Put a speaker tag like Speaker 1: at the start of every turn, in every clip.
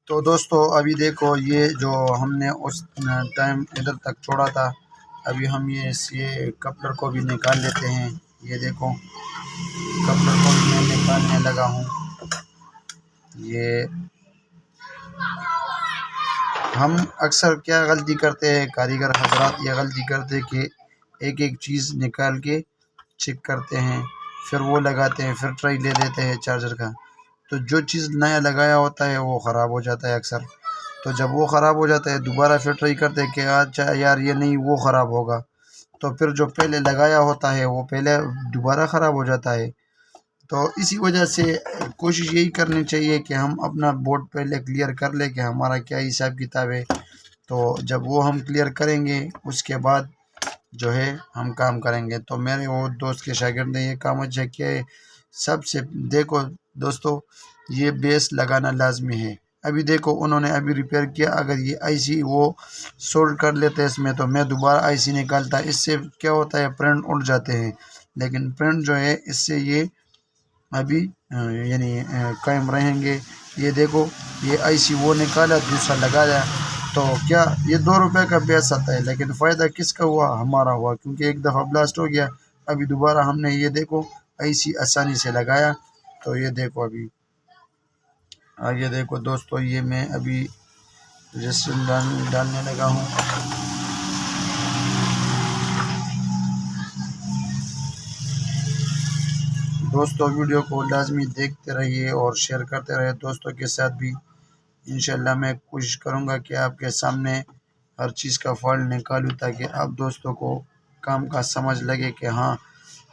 Speaker 1: تو دوستو ابھی دیکھو یہ جو ہم نے اس ٹائم ادھر تک چھوڑا تھا، ابھی ہم یہ کپلر کو بھی نکال لیتے ہیں۔ یہ دیکھو کپلر کو بھی میں نکالنے لگا ہوں۔ یہ ہم اکثر کیا غلطی کرتے ہیں کاریگر حضرات، یہ غلطی کرتے کہ ایک ایک چیز نکال کے چیک کرتے ہیں، پھر وہ لگاتے ہیں، پھر ٹرائی لے لیتے ہیں چارجر کا، تو جو چیز نیا لگایا ہوتا ہے وہ خراب ہو جاتا ہے اکثر۔ تو جب وہ خراب ہو جاتا ہے دوبارہ پھر ٹرائی کرتے ہیں کہ اچھا یار یہ نہیں وہ خراب ہوگا، تو پھر جو پہلے لگایا ہوتا ہے وہ پہلے دوبارہ خراب ہو جاتا ہے۔ تو اسی وجہ سے کوشش یہی کرنی چاہیے کہ ہم اپنا بورڈ پہلے کلیئر کر لیں کہ ہمارا کیا حساب کتاب ہے، تو جب وہ ہم کلیئر کریں گے اس کے بعد جو ہے ہم کام کریں گے۔ تو میرے وہ دوست کے شاگرد نے یہ کام اچھا کیا ہے۔ سب سے دیکھو دوستو یہ بیس لگانا لازمی ہے۔ ابھی دیکھو انہوں نے ابھی ریپیئر کیا، اگر یہ آئی سی وہ سولڈ کر لیتے اس میں تو میں دوبارہ آئی سی نکالتا، اس سے کیا ہوتا ہے پرنٹ اڑ جاتے ہیں، لیکن پرنٹ جو ہے اس سے یہ ابھی یعنی قائم رہیں گے۔ یہ دیکھو یہ آئی سی وہ نکالا دوسرا لگایا، تو کیا یہ 2 روپے کا بیس آتا ہے، لیکن فائدہ کس کا ہوا؟ ہمارا ہوا، کیونکہ ایک دفعہ بلاسٹ ہو گیا۔ ابھی دوبارہ ہم نے یہ دیکھو آئی سی آسانی سے لگایا، تو یہ دیکھو ابھی آگے دیکھو دوستو یہ میں ابھی رجسٹر ڈالنے لگا ہوں۔ دوستو ویڈیو کو لازمی دیکھتے رہیے اور شیئر کرتے رہے دوستوں کے ساتھ بھی۔ انشاءاللہ میں کوشش کروں گا کہ آپ کے سامنے ہر چیز کا فالٹ نکالوں، تاکہ آپ دوستوں کو کام کا سمجھ لگے کہ ہاں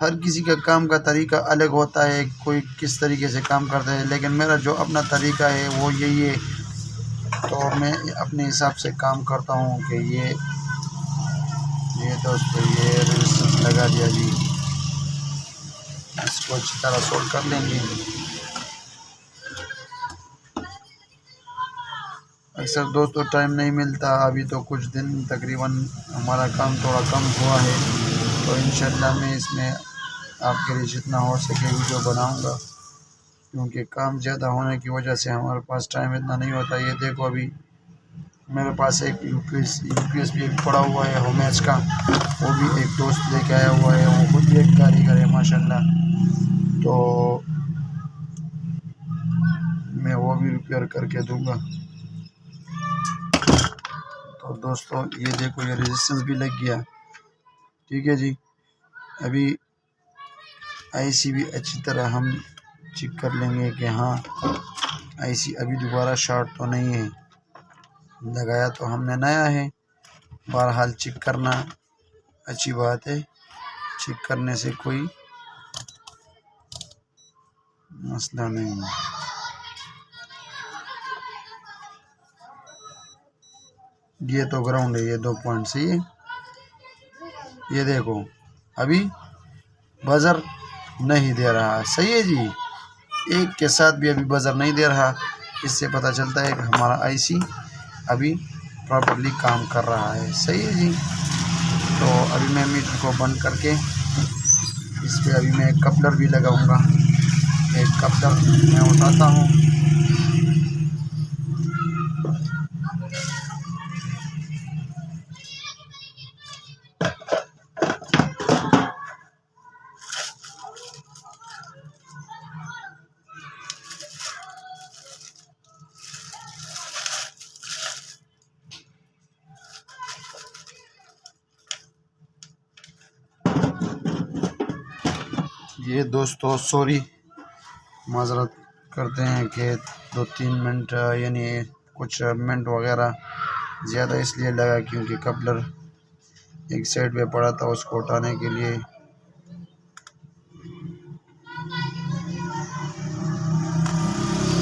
Speaker 1: ہر کسی کا کام کا طریقہ الگ ہوتا ہے، کوئی کس طریقے سے کام کرتا ہے، لیکن میرا جو اپنا طریقہ ہے وہ یہی ہے۔ تو میں اپنے حساب سے کام کرتا ہوں کہ یہ دوستو یہ ریزسٹنس لگا دیا جی، اس کو اچھی طرح سولڈ کر لیں گے۔ اکثر دوستو ٹائم نہیں ملتا، ابھی تو کچھ دن تقریباً ہمارا کام تھوڑا کم ہوا ہے، تو انشاءاللہ میں اس میں آپ کے لیے جتنا ہو سکے ویڈیو بناؤں گا، کیونکہ کام زیادہ ہونے کی وجہ سے ہمارے پاس ٹائم اتنا نہیں ہوتا۔ یہ دیکھو ابھی میرے پاس ایک یو پی ایس بھی پڑا ہوا ہے ہومیچ کا، وہ بھی ایک دوست لے کے آیا ہوا ہے، وہ خود بھی ایک کاریگر ہے ماشاءاللہ، تو میں وہ بھی ریپیئر کر کے دوں گا۔ تو دوستو یہ دیکھو یہ ریزسٹنس بھی لگ گیا، ٹھیک ہے جی۔ ابھی آئی سی بھی اچھی طرح ہم چیک کر لیں گے کہ ہاں آئی سی ابھی دوبارہ شارٹ تو نہیں ہے، لگایا تو ہم نے نیا ہے۔ بہرحال چیک کرنا اچھی بات ہے، چیک کرنے سے کوئی مسئلہ نہیں ہے۔ یہ تو گراؤنڈ ہے، یہ 2 پوائنٹ سے یہ دیکھو ابھی بزر نہیں دے رہا، صحیح ہے جی، ایک کے ساتھ بھی ابھی بزر نہیں دے رہا، اس سے پتہ چلتا ہے کہ ہمارا آئی سی ابھی پراپرلی کام کر رہا ہے، صحیح ہے جی۔ تو ابھی میں میٹر کو بند کر کے اس پہ ابھی میں ایک کپلر بھی لگاؤں گا، ایک کپلر میں اٹھاتا ہوں۔ یہ دوستو سوری معذرت کرتے ہیں کہ 2-3 منٹ یعنی کچھ منٹ وغیرہ زیادہ اس لیے لگا کیونکہ کپلر ایک سائڈ پہ پڑا تھا، اس کو اٹھانے کے لیے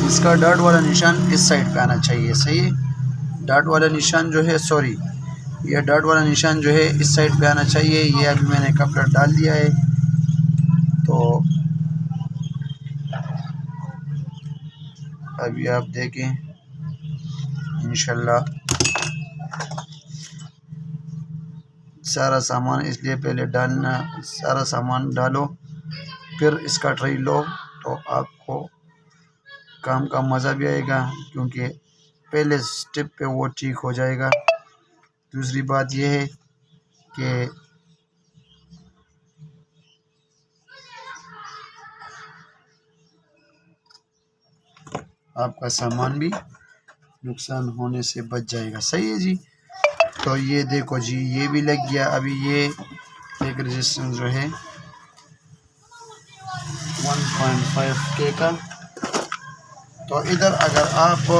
Speaker 1: اس کا ڈاٹ والا نشان اس سائڈ پہ آنا چاہیے، صحیح ہے۔ ڈاٹ والا نشان جو ہے یہ ڈاٹ والا نشان جو ہے اس سائڈ پہ آنا چاہیے۔ یہ ابھی میں نے کپلر ڈال دیا ہے، تو ابھی آپ دیکھیں انشاءاللہ سارا سامان اس لیے پہلے ڈالنا، سارا سامان ڈالو پھر اس کا ٹرائی لو، تو آپ کو کام کا مزہ بھی آئے گا، کیونکہ پہلے سٹیپ پہ وہ ٹھیک ہو جائے گا۔ دوسری بات یہ ہے کہ آپ کا سامان بھی نقصان ہونے سے بچ جائے گا۔ صحیح ہے جی۔ تو یہ دیکھو جی یہ بھی لگ گیا۔ ابھی یہ ایک رجسٹنس جو ہے 1.5K کا، تو ادھر اگر آپ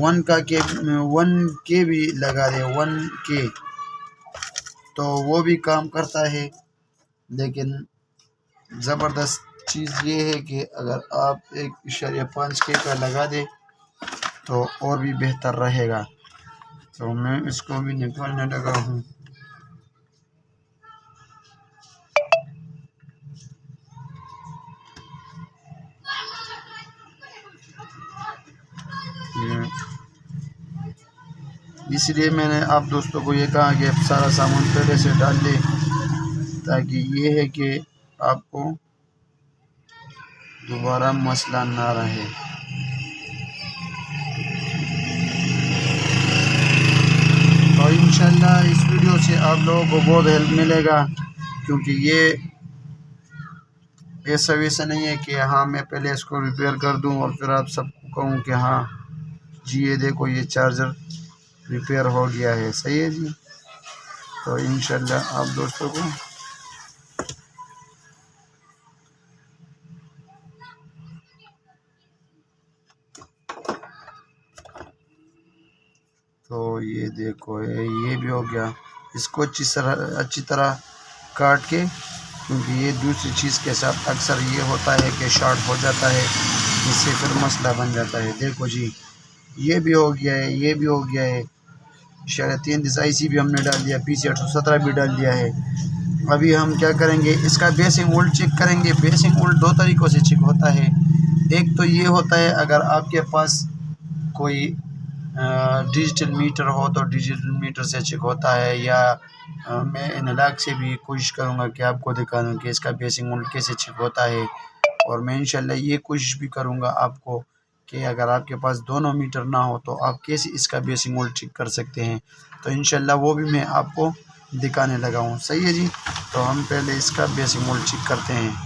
Speaker 1: 1K بھی لگا دیں 1K تو وہ بھی کام کرتا ہے، لیکن زبردست چیز یہ ہے کہ اگر آپ 1.5K کا لگا دیں تو اور بھی بہتر رہے گا۔ تو میں اس کو بھی نکالنے لگا ہوں۔ اس لیے میں نے آپ دوستوں کو یہ کہا کہ سارا سامان پہلے سے ڈال دیں، تاکہ یہ ہے کہ آپ کو دوبارہ مسئلہ نہ رہے۔ تو انشاءاللہ اس ویڈیو سے آپ لوگوں کو بہت ہیلپ ملے گا، کیونکہ یہ ایسا ویسا نہیں ہے کہ ہاں میں پہلے اس کو ریپیئر کر دوں اور پھر آپ سب کو کہوں کہ ہاں جی یہ دیکھو یہ چارجر ریپیئر ہو گیا ہے۔ صحیح ہے جی۔ تو انشاءاللہ آپ دوستوں کو تو یہ دیکھو یہ بھی ہو گیا۔ اس کو اچھی طرح کاٹ کے، کیونکہ یہ دوسری چیز کے ساتھ اکثر یہ ہوتا ہے کہ شارٹ ہو جاتا ہے، اس سے پھر مسئلہ بن جاتا ہے۔ دیکھو جی یہ بھی ہو گیا ہے، یہ بھی ہو گیا ہے۔ اشارہ 3 IC بھی ہم نے ڈال دیا، PC 817 بھی ڈال دیا ہے۔ ابھی ہم کیا کریں گے، اس کا بیسنگ وولٹ چیک کریں گے۔ بیسنگ وولٹ 2 طریقوں سے چیک ہوتا ہے۔ ایک تو یہ ہوتا ہے اگر آپ کے پاس کوئی ڈیجیٹل میٹر ہو تو ڈیجیٹل میٹر سے چیک ہوتا ہے، یا میں انالاگ سے بھی کوشش کروں گا کہ آپ کو دکھا دوں کہ اس کا بیسنگ وولٹ کیسے چیک ہوتا ہے۔ اور میں انشاءاللہ یہ کوشش بھی کروں گا آپ کو کہ اگر آپ کے پاس دونوں میٹر نہ ہو تو آپ کیسے اس کا بیسنگ وولٹ چیک کر سکتے ہیں، تو انشاءاللہ وہ بھی میں آپ کو دکھانے لگا ہوں۔ صحیح ہے جی۔ تو ہم پہلے اس کا بیسنگ وولٹ چیک کرتے ہیں۔